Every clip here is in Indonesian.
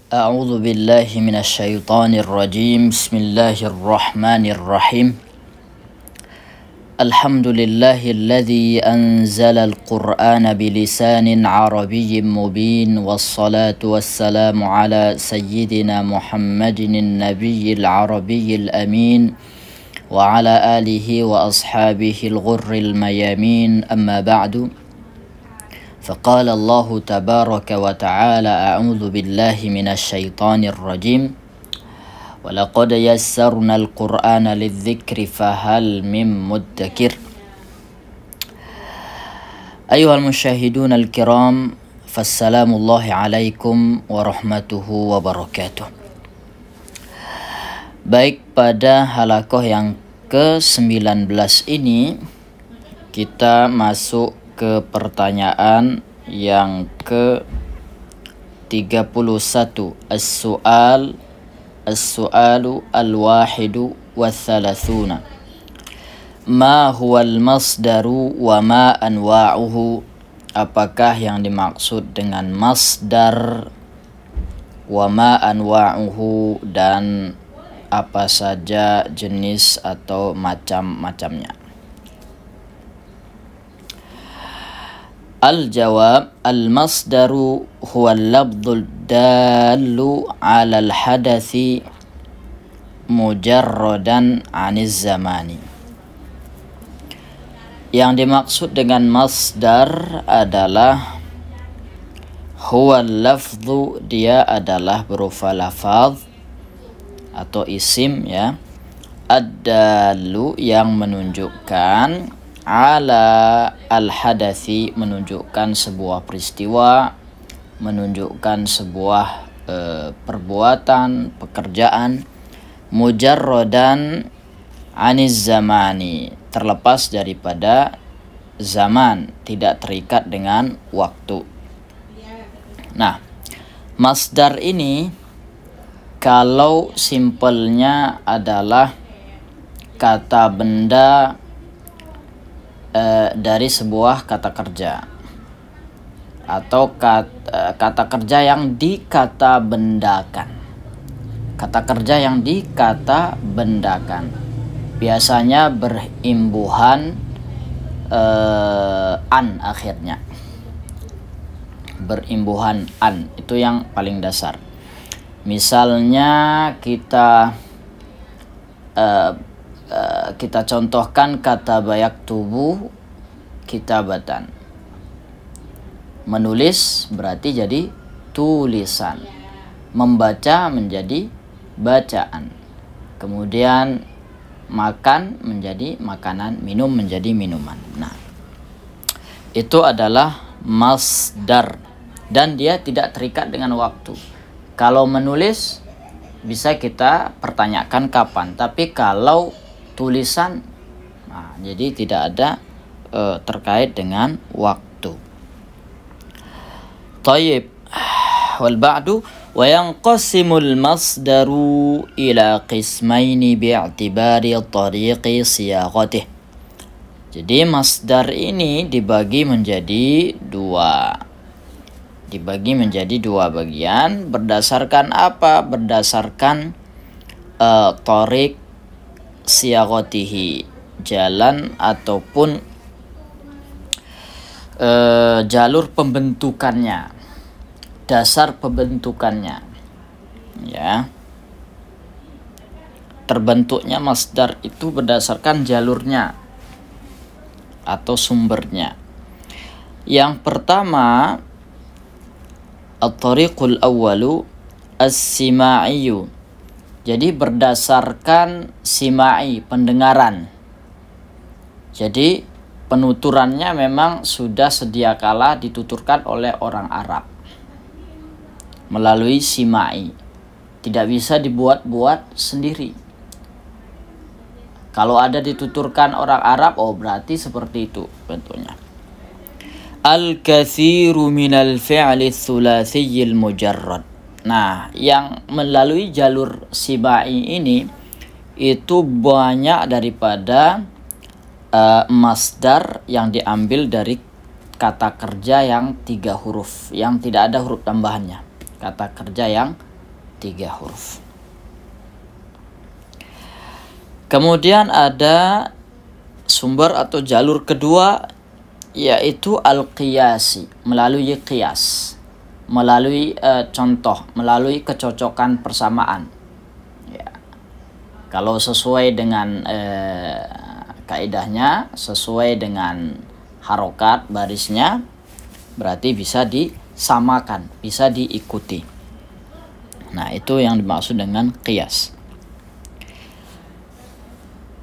A'udzu billahi minasyaitonir rajim. Bismillahirrahmanirrahim. Alhamdulillahilladzi anzalal Qur'ana bilisanin arabiyyin mubin wassalatu wassalamu ala sayyidina Muhammadin nabiyyil arabiyyil amin wa ala alihi wa ashabihil ghurril mayamin, amma ba'du. فقال الله تبارك وتعالى أعوذ بالله من الشيطان الرجيم ولقد يسرنا القرآن للذكر فهل من مدكر. أيها المشاهدون الكرام، فالسلام الله عليكم ورحمته وبركاته. Baik, pada halakoh yang ke-19 ini kita masuk ke pertanyaan yang ke-31, as-su'alu al-wahidu wa thalathuna. Ma huwal masdaru wa ma anwa'uhu? Apakah yang dimaksud dengan masdar, wa ma anwa'uhu, dan apa saja jenis atau macam-macamnya? Al-jawab, al-masdaru huwa al-lafdhul dallu 'ala al-hadathi mujarradan 'aniz zamani. Yang dimaksud dengan masdar adalah huwa al-lafdhu, dia adalah berupa lafaz atau isim, ya, ad-dallu, yang menunjukkan, ala al-hadathi, menunjukkan sebuah peristiwa, menunjukkan sebuah perbuatan, pekerjaan, mujarradan aniz zamani, terlepas daripada zaman, tidak terikat dengan waktu. Nah, masdar ini kalau simpelnya adalah kata benda dari sebuah kata kerja, atau kata kerja yang dikata bendakan. Kata kerja yang dikata bendakan biasanya berimbuhan an akhirnya. Berimbuhan an, itu yang paling dasar. Misalnya kita contohkan kata bayak tubuh kitabatan. Menulis berarti jadi tulisan, membaca menjadi bacaan, kemudian makan menjadi makanan, minum menjadi minuman. Nah, itu adalah masdar, dan dia tidak terikat dengan waktu. Kalau menulis bisa kita pertanyakan kapan, tapi kalau tulisan, nah, jadi tidak ada terkait dengan waktu. Tayyib, wal ba'du, wa yanqasimul masdaru ila qismaini bi'tibari tariqi siyaghatih. Jadi masdar ini dibagi menjadi dua bagian. Berdasarkan apa? Berdasarkan tariq siyaghatihi, jalan ataupun jalur pembentukannya, dasar pembentukannya, ya. Terbentuknya masdar itu berdasarkan jalurnya atau sumbernya. Yang pertama, at-tariqul awwalu as-sima'iyyu. Jadi berdasarkan sima'i, pendengaran. Jadi penuturannya memang sudah sedia kala dituturkan oleh orang Arab melalui sima'i. Tidak bisa dibuat-buat sendiri. Kalau ada dituturkan orang Arab, oh berarti seperti itu bentuknya. Al-kathiru minal fi'li thulathiyil mujarrad. Nah, yang melalui jalur sima'i ini itu banyak daripada masdar yang diambil dari kata kerja yang 3 huruf, yang tidak ada huruf tambahannya. Kata kerja yang 3 huruf. Kemudian ada sumber atau jalur kedua, yaitu al-qiyasi, melalui qiyas, melalui contoh, melalui kecocokan persamaan. Ya. Kalau sesuai dengan kaidahnya, sesuai dengan harokat barisnya, berarti bisa disamakan, bisa diikuti. Nah, itu yang dimaksud dengan qiyas.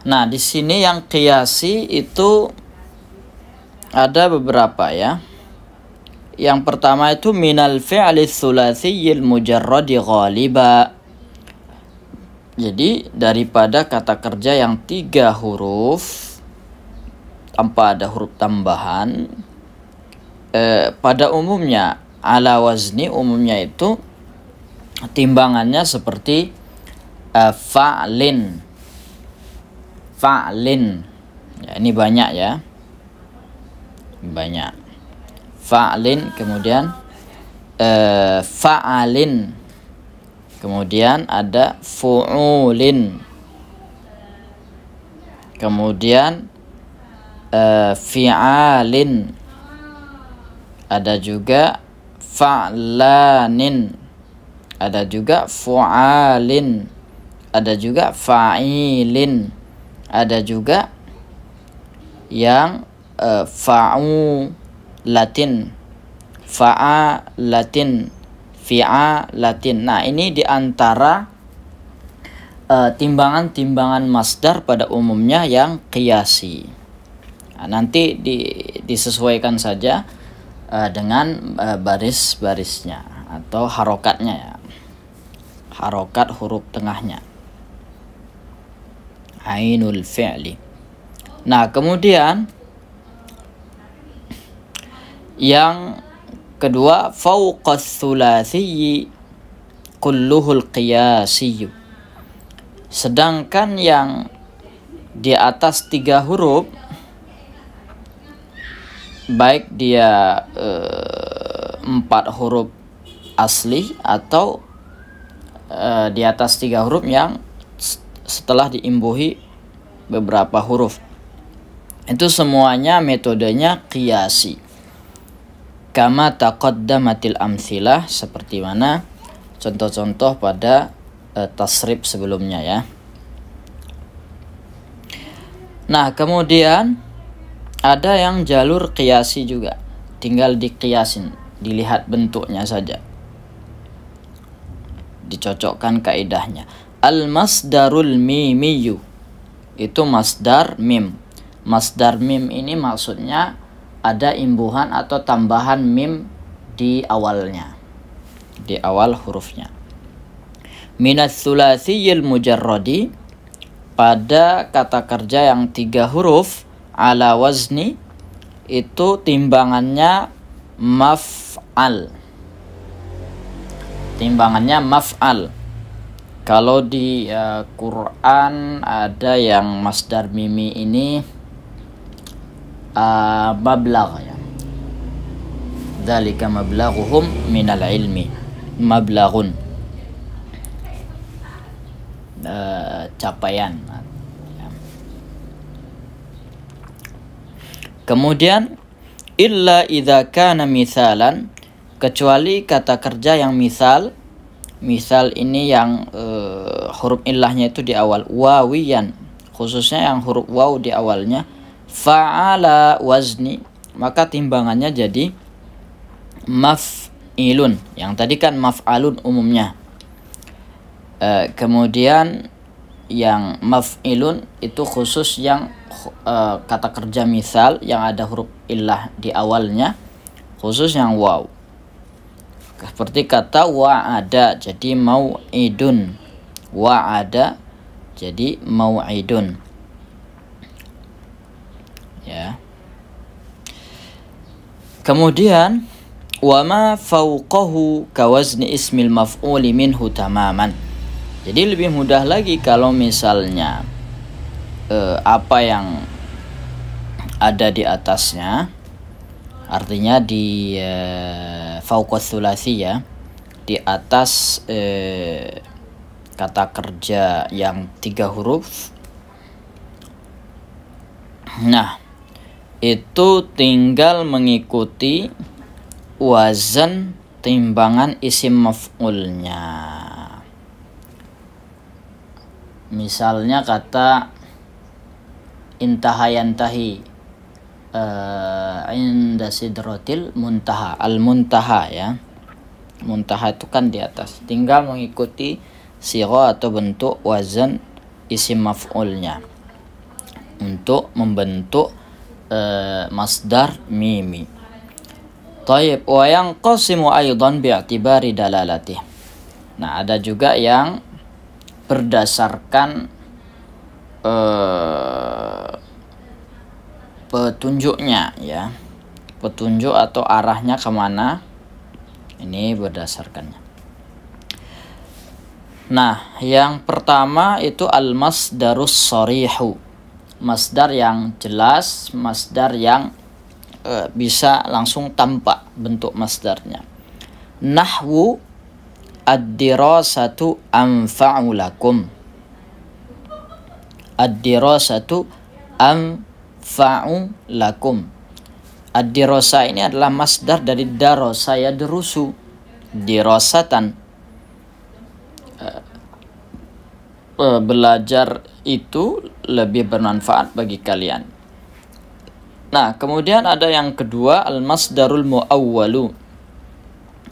Nah, di sini yang qiyasi itu ada beberapa ya. Yang pertama itu minal fi'li tsulatsiyil mujarradi ghaliba. Jadi daripada kata kerja yang 3 huruf tanpa ada huruf tambahan, pada umumnya ala wazni, umumnya itu timbangannya seperti fa'lin. Fa'lin. Ya, ini banyak ya. Banyak. Fa'lin, kemudian fa'alin. Kemudian ada fu'ulin. Kemudian fi'alin. Ada juga fa'lanin. Ada juga fu'alin. Ada juga fa'ilin. Ada juga yang fa'ulatin, fa'alatin, fi'alatin. Nah, ini diantara timbangan-timbangan masdar pada umumnya yang qiyasi. Nah, nanti disesuaikan saja dengan baris-barisnya atau harokatnya ya. Harokat huruf tengahnya. Ainul fi'li. Nah, kemudian yang kedua, fauqas tsulatsiyyi kulluhul qiyasiyyu. Sedangkan yang di atas 3 huruf, baik dia 4 huruf asli atau di atas 3 huruf yang setelah diimbuhi beberapa huruf, itu semuanya metodenya qiyasi. Kama taqaddamatil amtsilah, seperti mana contoh-contoh pada tasrif sebelumnya ya. Nah, kemudian ada yang jalur qiyasi juga, tinggal diqiyasin, dilihat bentuknya saja, dicocokkan kaidahnya. Al-masdarul mimiyu, itu masdar mim. Masdar mim ini maksudnya ada imbuhan atau tambahan mim di awalnya, di awal hurufnya. Minats tsulatsiyil mujarradi, pada kata kerja yang 3 huruf, ala wazni, itu timbangannya maf'al. Timbangannya maf'al. Kalau di Quran ada yang masdar mimi ini mablagh ya. Dzalika mablaghuhum minal ilmi. Mablaghun, capaian. Kemudian illa idza kana mithalan, kecuali kata kerja yang misal. Misal ini yang huruf illahnya itu di awal, wawiyan, khususnya yang huruf waw di awalnya, fa'ala wazni, maka timbangannya jadi maf'ilun. Yang tadi kan maf'alun umumnya. Kemudian yang maf'ilun itu khusus yang kata kerja misal yang ada huruf illah di awalnya, khusus yang waw. Seperti kata wa'ada jadi mau'idun, wa'ada jadi mau'idun ya. Kemudian wa ma fauqahu kawazni ismil maf'uli minhu tamaman. Jadi lebih mudah lagi kalau misalnya apa yang ada di atasnya Artinya di fauqas sulasi ya, di atas kata kerja yang 3 huruf. Nah, itu tinggal mengikuti wazan timbangan isim maf'ulnya. Misalnya kata intaha yantahi, inda sidratil muntaha, al-muntaha ya. Muntaha itu kan di atas. Tinggal mengikuti sigha atau bentuk wazan isim maf'ulnya untuk membentuk masdar mimi. Taib, wa yanqasimu aidan bi'tibari dalalatih. Nah, ada juga yang berdasarkan petunjuknya ya, petunjuk atau arahnya kemana, ini berdasarkannya. Nah, yang pertama itu al-masdarus sharihu, masdar yang jelas, masdar yang bisa langsung tampak bentuk masdarnya. Nahwu ad-dirasatu anfa'u lakum. Ad-dirasatu anfa'u lakum. Ad-dirasa ini adalah masdar dari darasa yadrusu, dirasatan. Belajar itu lebih bermanfaat bagi kalian. Nah, kemudian ada yang kedua, al-masdarul mu'awwalu.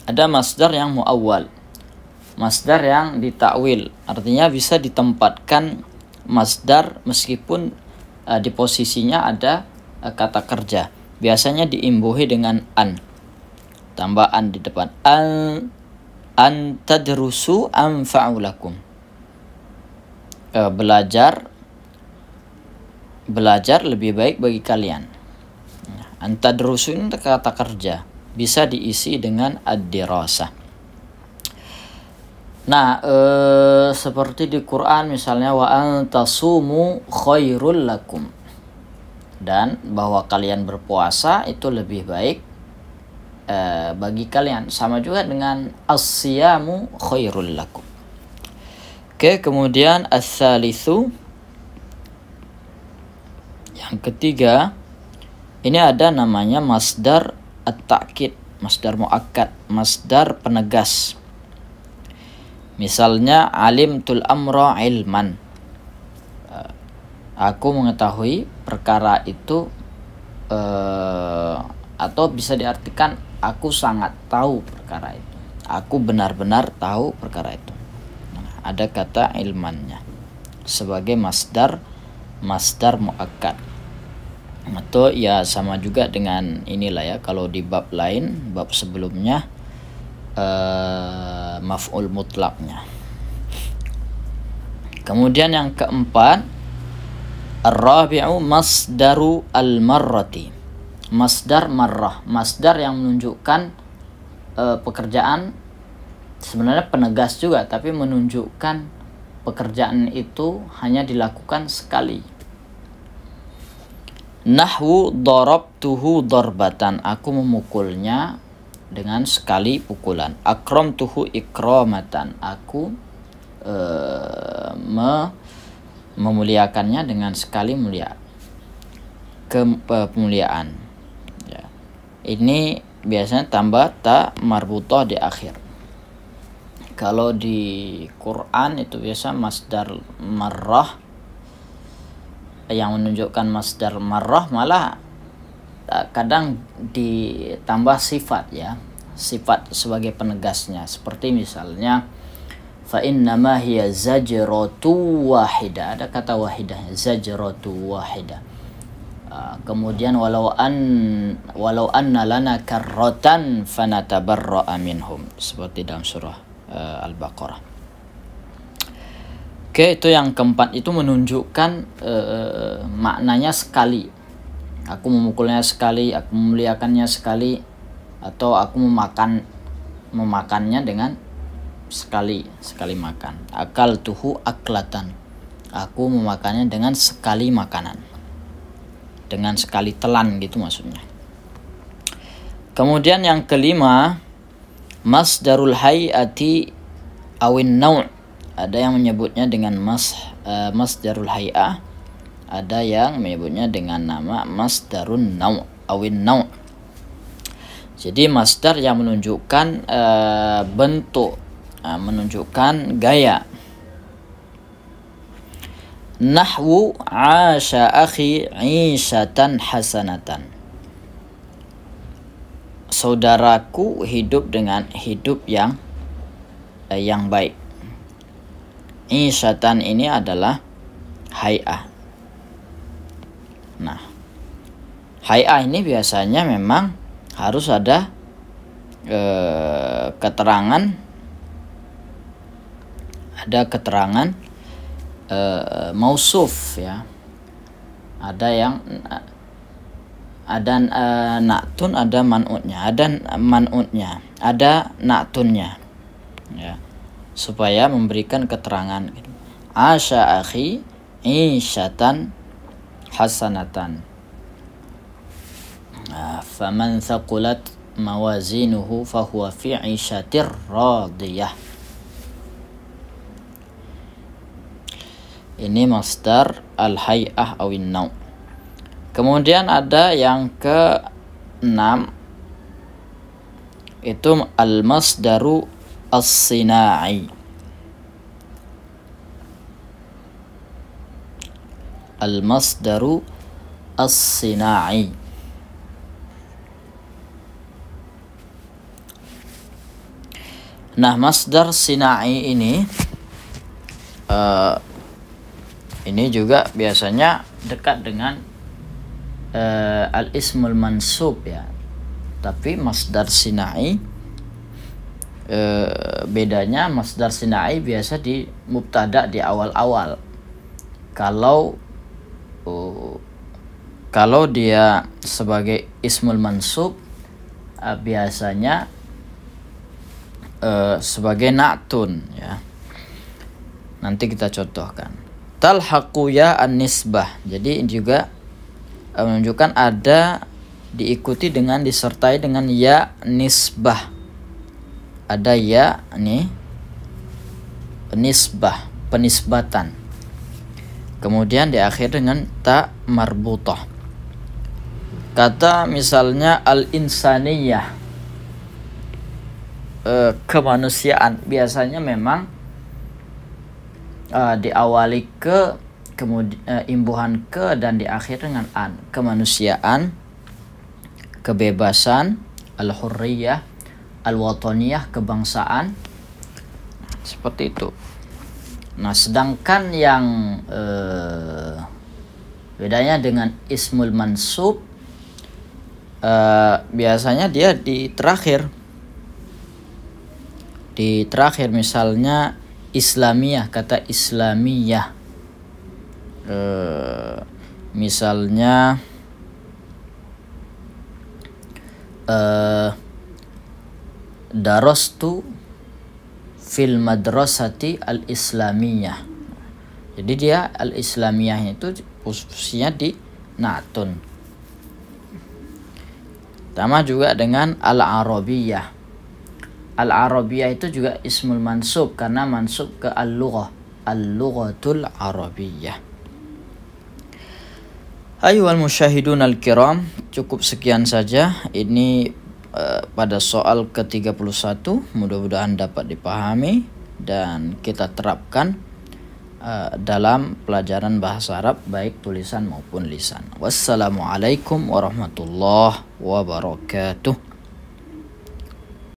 Ada masdar yang mu'awwal, masdar yang ditakwil, artinya bisa ditempatkan masdar meskipun di posisinya ada kata kerja. Biasanya diimbuhi dengan an, tambah an di depan. An tadrusu anfa'u lakum. Belajar lebih baik bagi kalian. Antadrusu ini kata kerja, bisa diisi dengan ad-dirasah. Nah, seperti di Quran misalnya wa antasumu khairul lakum, dan bahwa kalian berpuasa itu lebih baik bagi kalian, sama juga dengan as-siyamu khairul lakum. Oke, kemudian as-salitsu, yang ketiga, ini ada namanya masdar at-ta'kid, masdar muakkad, masdar penegas. Misalnya alimtul amra ilman, aku mengetahui perkara itu, atau bisa diartikan aku sangat tahu perkara itu, aku benar-benar tahu perkara itu. Nah, ada kata ilmannya sebagai masdar muakkad. Atau ya sama juga dengan inilah ya, kalau di bab lain, bab sebelumnya, maf'ul mutlaknya. Kemudian yang keempat, ar-rabi'u masdaru al-marrati, masdar marrah, masdar yang menunjukkan pekerjaan, sebenarnya penegas juga, tapi menunjukkan pekerjaan itu hanya dilakukan sekali. Nahwu darabtuhu darbatan, aku memukulnya dengan sekali pukulan. Akramtuhu ikramatan, aku memuliakannya dengan sekali kemuliaan ya. Ini biasanya tambah ta marbutah di akhir. Kalau di Quran itu biasa masdar marrah, yang menunjukkan masdar marrah malah kadang ditambah sifat ya, sifat sebagai penegasnya, seperti misalnya fa innama hiya zajratu wahidah, ada kata wahidahnya, zajratu wahidah. Kemudian walau anna lana karratan fanatabarra'a minhum, seperti dalam surah Al-Baqarah. Oke, itu yang keempat, itu menunjukkan maknanya sekali. Aku memukulnya sekali, aku memuliakannya sekali, atau aku memakannya dengan sekali makan. Akaltuhu aklatan, aku memakannya dengan sekali makanan, dengan sekali telan gitu maksudnya. Kemudian yang kelima, masdarul hay'ati awin naw'. Ada yang menyebutnya dengan masdarul hay'ah, ada yang menyebutnya dengan nama masdarun naw' awin naw'. Jadi masdar yang menunjukkan bentuk, menunjukkan gaya. Nahwu asha akhi 'ishatan hasanatan. Saudaraku hidup dengan hidup yang baik. 'Ishatan ini adalah hay'ah. Nah, hay'ah ini biasanya memang harus ada keterangan, mausuf ya. Ada yang ada na'tun, ada man'utnya, ada na'tunnya ya, supaya memberikan keterangan. Asya akhi 'ishatan hasanatan. Faman thaqulat mawazinuhu fahuwa fi 'ishatir radiyah. Ini masdar al-hay'ah awin naw'. Kemudian ada yang ke-6, itu al-masdaru as-sina'i. Al-masdaru as-sina'i. Nah, masdar sina'i ini juga biasanya dekat dengan al-ismul mansub ya. Tapi masdar sina'i, bedanya masdar sina'i biasa di mubtada di awal-awal. Kalau dia sebagai ismul mansub, biasanya sebagai na'tun ya. Nanti kita contohkan. Talhaqu ya an-nisbah. Jadi juga menunjukkan ada diikuti dengan, disertai dengan ya nisbah. Ada ya nih nisbah, penisbatan. Kemudian diakhiri dengan ta marbutah. Kata misalnya al-insaniyah, kemanusiaan, biasanya memang diawali ke, kemudian imbuhan ke, dan diakhiri dengan an. Kemanusiaan, kebebasan, al-hurriyah, al-wataniyah, kebangsaan, seperti itu. Nah, sedangkan yang bedanya dengan ismul mansub, biasanya dia di terakhir, misalnya Islamiyah, kata Islamiyah, misalnya darastu fil madrasati al-islamiyah. Jadi dia al-islamiyah itu posisinya di na'tun. Sama juga dengan al-arabiyah. Al-arabiyah itu juga ismul mansub karena mansub ke al-lughah, al-lughatul arabiyah. Ayyuhal musyahidun al-kiram, cukup sekian saja ini pada soal ke-31. Mudah-mudahan dapat dipahami dan kita terapkan dalam pelajaran bahasa Arab, baik tulisan maupun lisan. Wassalamualaikum warahmatullahi wabarakatuh.